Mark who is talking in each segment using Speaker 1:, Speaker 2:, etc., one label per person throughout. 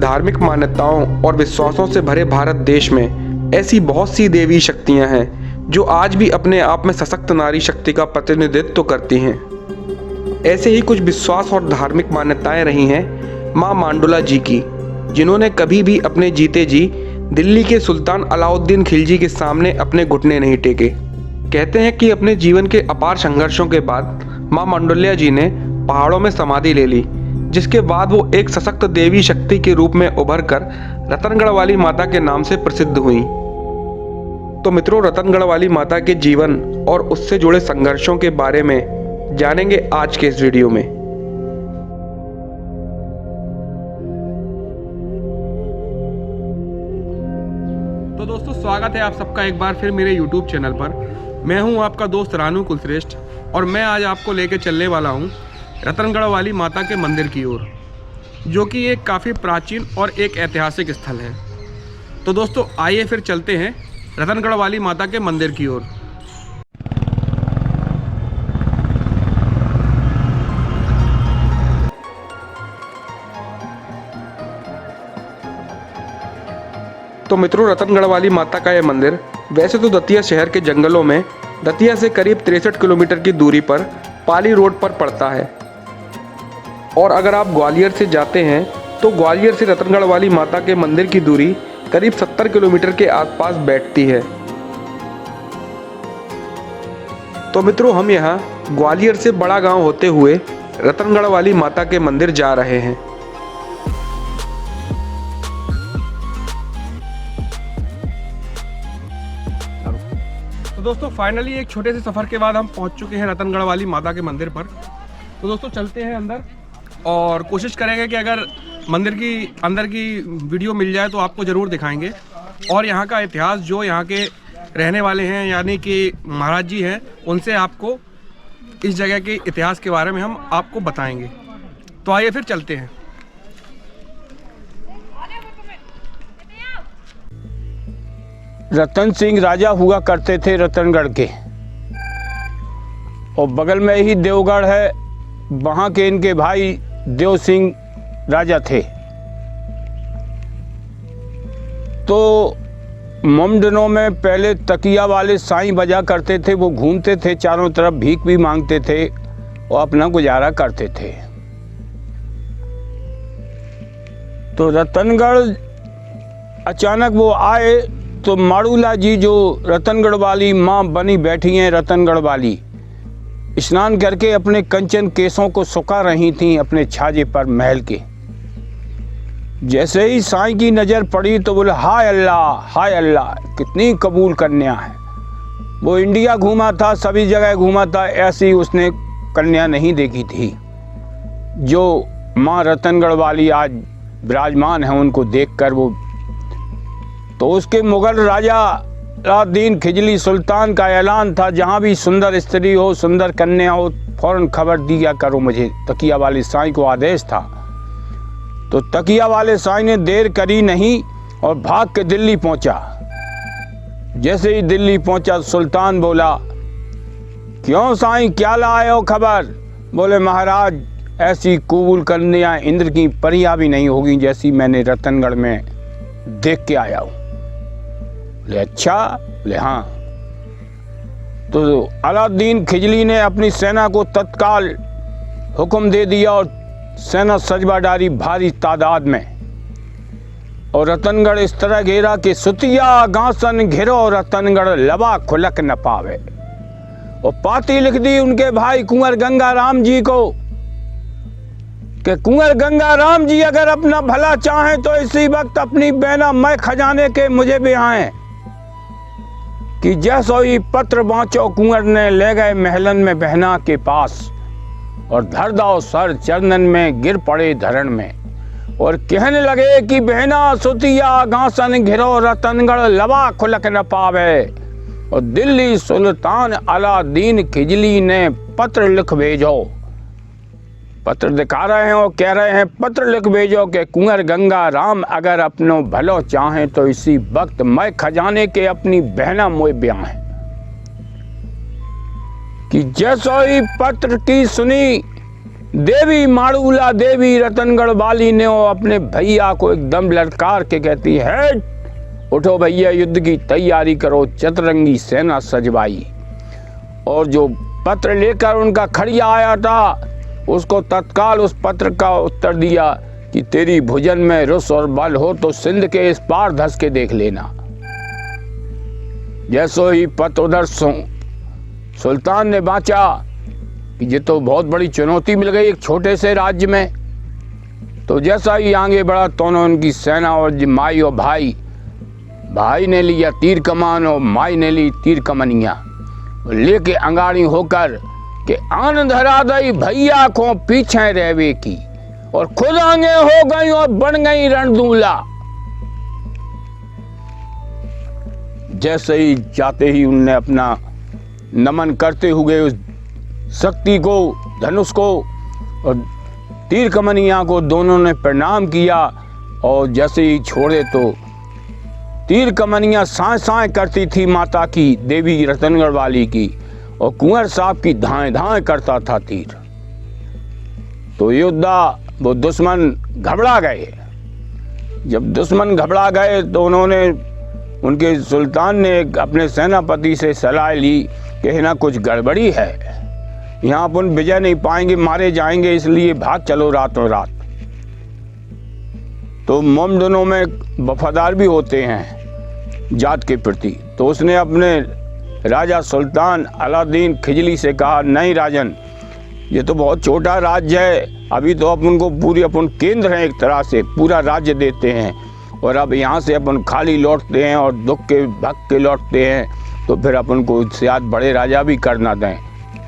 Speaker 1: धार्मिक मान्यताओं और विश्वासों से भरे भारत देश में ऐसी बहुत सी देवी शक्तियां हैं जो आज भी अपने आप में सशक्त नारी शक्ति का प्रतिनिधित्व करती हैं। ऐसे ही कुछ विश्वास और धार्मिक मान्यताएं रही हैं मां मांडुला जी की, जिन्होंने कभी भी अपने जीते जी दिल्ली के सुल्तान अलाउद्दीन खिलजी के सामने अपने घुटने नहीं टेके। कहते हैं कि अपने जीवन के अपार संघर्षों के बाद मां मांडुल्या जी ने पहाड़ों में समाधि ले ली, जिसके बाद वो एक सशक्त देवी शक्ति के रूप में उभर कर रतनगढ़ वाली माता के नाम से प्रसिद्ध हुई। तो मित्रों, रतनगढ़ वाली माता के जीवन और उससे जुड़े संघर्षों के बारे में जानेंगे आज के इस वीडियो में। तो दोस्तों, स्वागत है आप सबका एक बार फिर मेरे YouTube चैनल पर। मैं हूं आपका दोस्त रानू कुलश्रेष्ठ और मैं आज आपको लेके चलने वाला हूं रतनगढ़ वाली माता के मंदिर की ओर, जो कि एक काफ़ी प्राचीन और एक ऐतिहासिक स्थल है। तो दोस्तों, आइए फिर चलते हैं रतनगढ़ वाली माता के मंदिर की ओर। तो मित्रों, रतनगढ़ वाली माता का यह मंदिर वैसे तो दतिया शहर के जंगलों में दतिया से करीब 63 किलोमीटर की दूरी पर पाली रोड पर पड़ता है। और अगर आप ग्वालियर से जाते हैं तो ग्वालियर से रतनगढ़ वाली माता के मंदिर की दूरी करीब 70 किलोमीटर के आसपास बैठती है। तो मित्रों, हम यहाँ ग्वालियर से बड़ा गांव होते हुए रतनगढ़ वाली माता के मंदिर जा रहे हैं। तो दोस्तों, फाइनली एक छोटे से सफ़र के बाद हम पहुँच चुके हैं रतनगढ़ वाली माता के मंदिर पर। तो दोस्तों, चलते हैं अंदर और कोशिश करेंगे कि अगर मंदिर की अंदर की वीडियो मिल जाए तो आपको ज़रूर दिखाएंगे। और यहाँ का इतिहास, जो यहाँ के रहने वाले हैं यानी कि महाराज जी हैं, उनसे आपको इस जगह के इतिहास के बारे में हम आपको बताएंगे। तो आइए फिर चलते हैं।
Speaker 2: रतन सिंह राजा हुआ करते थे रतनगढ़ के, और बगल में ही देवगढ़ है, वहाँ के इनके भाई देव सिंह राजा थे। तो मुमडनों में पहले तकिया वाले साईं बजा करते थे। वो घूमते थे चारों तरफ, भीख भी मांगते थे और अपना गुजारा करते थे। तो रतनगढ़ अचानक वो आए तो माड़ूला जी, जो रतनगढ़ वाली माँ बनी बैठी हैं, रतनगढ़ वाली, स्नान करके अपने कंचन केसों को सुखा रही थीं अपने छाजे पर महल के। जैसे ही साईं की नज़र पड़ी तो बोले, हाय अल्लाह, कितनी कबूल कन्या है। वो इंडिया घूमा था, सभी जगह घूमा था, ऐसी उसने कन्या नहीं देखी थी जो माँ रतनगढ़ वाली आज विराजमान है। उनको देखकर वो, तो उसके मुगल राजा अलाउद्दीन खिलजी सुल्तान का ऐलान था, जहाँ भी सुंदर स्त्री हो, सुंदर कन्या हो, फौरन खबर दिया करो मुझे। तकिया वाले साईं को आदेश था। तो तकिया वाले साईं ने देर करी नहीं और भाग के दिल्ली पहुंचा। जैसे ही दिल्ली पहुंचा, सुल्तान बोला, क्यों साईं, क्या लाए हो खबर? बोले, महाराज, ऐसी कबूल कन्या इंद्र की परियां भी नहीं होगी जैसी मैंने रतनगढ़ में देख के आया हूँ। बोले, अच्छा? बोले, हाँ। तो अलाउद्दीन खिलजी ने अपनी सेना को तत्काल हुक्म दे दिया और सेना सजवा डाली भारी तादाद में। और रतनगढ़ इस तरह घेरा कि सुतिया गांसन घिरो रतनगढ़ लबा खुलक न पावे। और पाती लिख दी उनके भाई कुंवर गंगा राम जी को कि कुंवर गंगा राम जी अगर अपना भला चाहें तो इसी वक्त अपनी बहना मैं खजाने के मुझे भी आए। कि जैसो ही पत्र बाँचो कुंवर ने ले गए महलन में बहना के पास, और धर दाओ सर चरणन में गिर पड़े धरण में। और कहने लगे कि बहना सुतिया गांसन घिरो रतनगढ़ लबा खुलक न पावे। और दिल्ली सुल्तान अलाउद्दीन खिलजी ने पत्र लिख भेजो। पत्र दिखा रहे हैं और कह रहे हैं, पत्र लिख भेजो कि कुंवर गंगा राम अगर अपनो भलो चाहें तो इसी वक्त मैं खजाने के अपनी बहना मोए ब्याहें। कि जैसो ही पत्र की सुनी देवी माड़ूला देवी रतनगढ़ वाली ने अपने भैया को एकदम ललकार के कहती है, उठो भैया, युद्ध की तैयारी करो, चतरंगी सेना सजवाई। और जो पत्र लेकर उनका खड़िया आया था, उसको तत्काल उस पत्र का उत्तर दिया कि तेरी भुजन में रुस और बल हो तो सिंध के इस पार धस के देख लेना। जैसो ही पत्र उधर सुल्तान ने बांचा कि ये तो बहुत बड़ी चुनौती मिल गई एक छोटे से राज्य में, तो जैसा ही आगे बढ़ा तो उनकी सेना और माई और भाई ने लिया तीर कमान और माई ने ली तीर कमनिया, लेके अंगाड़ी होकर के आनंद हरा दई भैया को पीछे रहवे की, और खुद आगे हो गई और बन गई रणदूला। जैसे ही जाते ही उनने अपना नमन करते हुए उस शक्ति को, धनुष को और तीर कमनिया को दोनों ने प्रणाम किया, और जैसे ही छोड़े तो तीर कमनिया साए साए करती थी माता की, देवी रतनगढ़ वाली की, और कुंवर साहब की धाए धाए करता था तीर। तो योद्धा वो दुश्मन घबरा गए। जब दुश्मन घबरा गए तो उन्होंने, उनके सुल्तान ने अपने सेनापति से सलाह ली कि ना कुछ गड़बड़ी है, यहाँ अपन विजय नहीं पाएंगे, मारे जाएंगे, इसलिए भाग चलो रातों रात। तो मोम दोनों में वफादार भी होते हैं जात के प्रति। तो उसने अपने राजा सुल्तान अलादीन खिजली से कहा, नहीं राजन, ये तो बहुत छोटा राज्य है, अभी तो अपन को पूरी अपन केंद्र है, एक तरह से पूरा राज्य देते हैं, और अब यहाँ से अपन खाली लौटते हैं और दुख के भग के लौटते हैं, तो फिर अपन को शायद बड़े राजा भी करना दें,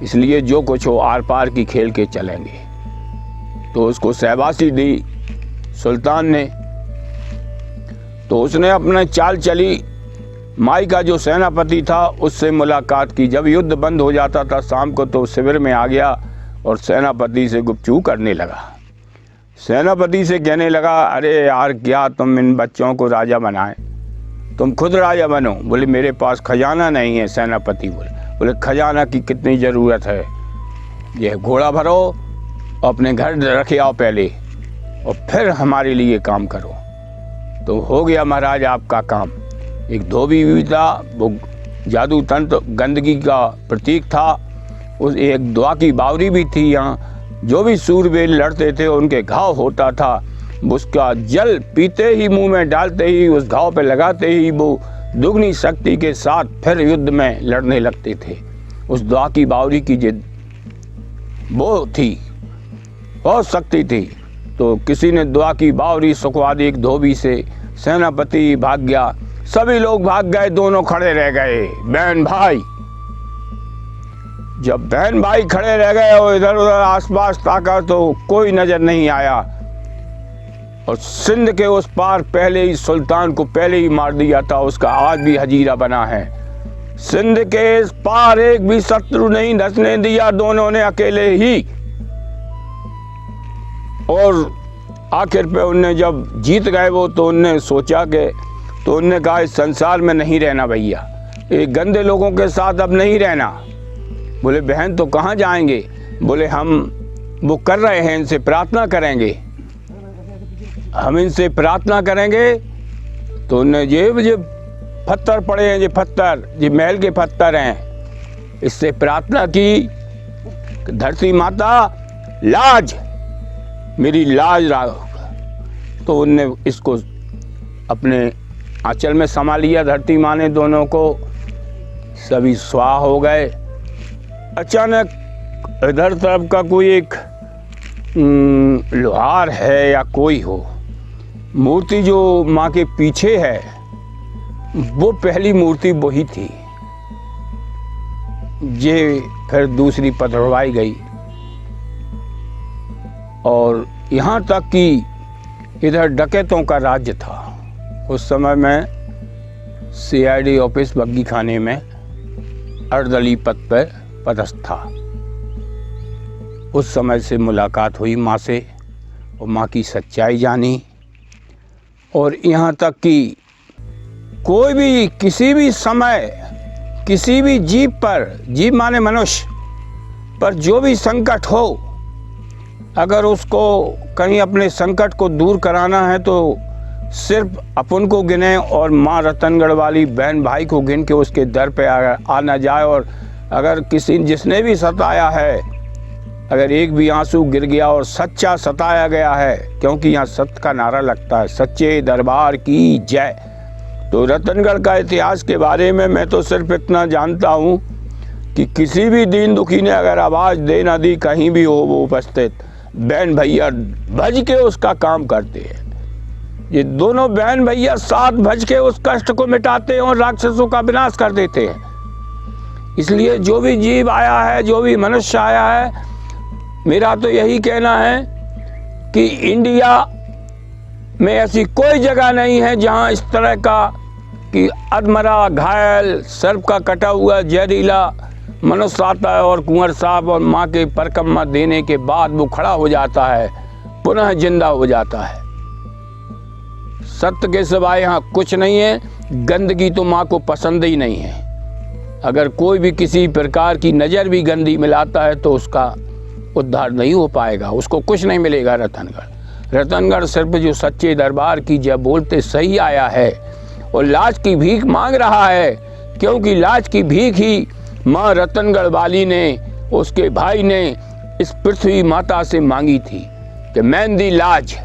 Speaker 2: इसलिए जो कुछ हो आर पार की खेल के चलेंगे। तो उसको शाबाशी दी सुल्तान ने। तो उसने अपने चाल चली, माई का जो सेनापति था उससे मुलाकात की। जब युद्ध बंद हो जाता था शाम को तो शिविर में आ गया और सेनापति से गुपचूप करने लगा। सेनापति से कहने लगा, अरे यार क्या तुम इन बच्चों को राजा बनाए, तुम खुद राजा बनो। बोले मेरे पास खजाना नहीं है। सेनापति बोले खजाना की कितनी ज़रूरत है, यह घोड़ा भरो, अपने घर रखे आओ पहले, और फिर हमारे लिए काम करो। तो हो गया महाराज आपका काम। एक धोबी भी था, वो जादू तंत्र गंदगी का प्रतीक था। उस एक दुआ की बावरी भी थी यहाँ। जो भी सूरवीर लड़ते थे उनके घाव होता था, उसका जल पीते ही मुंह में डालते ही, उस घाव पे लगाते ही वो दुगनी शक्ति के साथ फिर युद्ध में लड़ने लगते थे। उस दुआ की बावरी की जिद वो थी, बहुत शक्ति थी। तो किसी ने दुआ की बावरी सुखवा दी एक धोबी से, सेनापति भाग गया, सभी लोग भाग गए, दोनों खड़े रह गए बहन भाई। जब बहन भाई खड़े रह गए और इधर उधर आसपास ताका तो कोई नजर नहीं आया, और सिंध के उस पार पहले ही सुल्तान को पहले ही मार दिया था, उसका आज भी हजीरा बना है। सिंध के इस पार एक भी शत्रु नहीं धसने दिया, दोनों ने अकेले ही। और आखिर पे उनने जब जीत गए वो, तो उनने सोचा कि, तो उनने कहा इस संसार में नहीं रहना भैया, ये गंदे लोगों के साथ अब नहीं रहना। बोले बहन तो कहाँ जाएंगे? बोले हम वो कर रहे हैं, इनसे प्रार्थना करेंगे, हम इनसे प्रार्थना करेंगे। तो उनने ये पत्थर पड़े हैं, ये पत्थर, ये महल के पत्थर हैं, इससे प्रार्थना की, धरती माता लाज, मेरी लाज राख। तो उनने इसको अपने आंचल में समा लिया, धरती माँ ने दोनों को, सभी स्वाहा हो गए। अचानक इधर तरफ का कोई एक लोहार है या कोई हो, मूर्ति जो माँ के पीछे है, वो पहली मूर्ति वही थी। ये फिर दूसरी पथरवाई गई, और यहाँ तक कि इधर डकैतों का राज्य था। उस समय मैं CID ऑफिस बग्गी खाने में अर्धदलीय पद पर पदस्थ था। उस समय से मुलाकात हुई माँ से, और माँ की सच्चाई जानी। और यहाँ तक कि कोई भी किसी भी समय किसी भी जीव पर, जीव माने मनुष्य पर जो भी संकट हो, अगर उसको कहीं अपने संकट को दूर कराना है तो सिर्फ अपन को गिने और माँ रतनगढ़ वाली बहन भाई को गिन के उसके दर पे आना जाए। और अगर किसी जिसने भी सताया है, अगर एक भी आंसू गिर गया और सच्चा सताया गया है, क्योंकि यहाँ सत्य का नारा लगता है, सच्चे दरबार की जय। तो रतनगढ़ का इतिहास के बारे में मैं तो सिर्फ इतना जानता हूँ कि किसी भी दीन दुखी ने अगर आवाज़ दे ना दी, कहीं भी हो वो उपस्थित, बहन भैया भज के उसका काम करते हैं। ये दोनों बहन भैया साथ भज के उस कष्ट को मिटाते हैं और राक्षसों का विनाश कर देते हैं। इसलिए जो भी जीव आया है, जो भी मनुष्य आया है, मेरा तो यही कहना है कि इंडिया में ऐसी कोई जगह नहीं है जहां इस तरह का कि अधमरा, घायल, सर्प का कटा हुआ जहरीला मनुष्य आता है और कुंवर साहब और माँ के परिक्रमा देने के बाद वो खड़ा हो जाता है, पुनः जिंदा हो जाता है। सत्य के सिवाय यहाँ कुछ नहीं है। गंदगी तो माँ को पसंद ही नहीं है। अगर कोई भी किसी प्रकार की नज़र भी गंदी मिलाता है तो उसका उद्धार नहीं हो पाएगा, उसको कुछ नहीं मिलेगा। रतनगढ़ सिर्फ जो सच्चे दरबार की जय बोलते सही आया है और लाज की भीख मांग रहा है, क्योंकि लाज की भीख ही माँ रतनगढ़ वाली ने, उसके भाई ने इस पृथ्वी माता से मांगी थी कि मेहंदी लाज,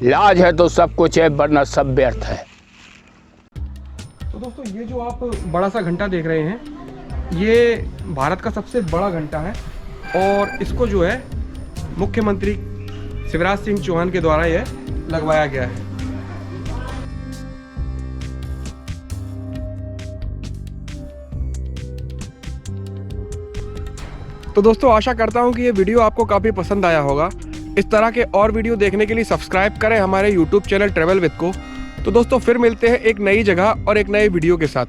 Speaker 2: लाज है तो सब कुछ है, वरना सब व्यर्थ है।
Speaker 1: तो दोस्तों, ये जो आप बड़ा सा घंटा देख रहे हैं, ये भारत का सबसे बड़ा घंटा है और इसको जो है मुख्यमंत्री शिवराज सिंह चौहान के द्वारा यह लगवाया गया है। तो दोस्तों, आशा करता हूँ कि ये वीडियो आपको काफ़ी पसंद आया होगा। इस तरह के और वीडियो देखने के लिए सब्सक्राइब करें हमारे YouTube चैनल ट्रैवल विद को। तो दोस्तों, फिर मिलते हैं एक नई जगह और एक नए वीडियो के साथ।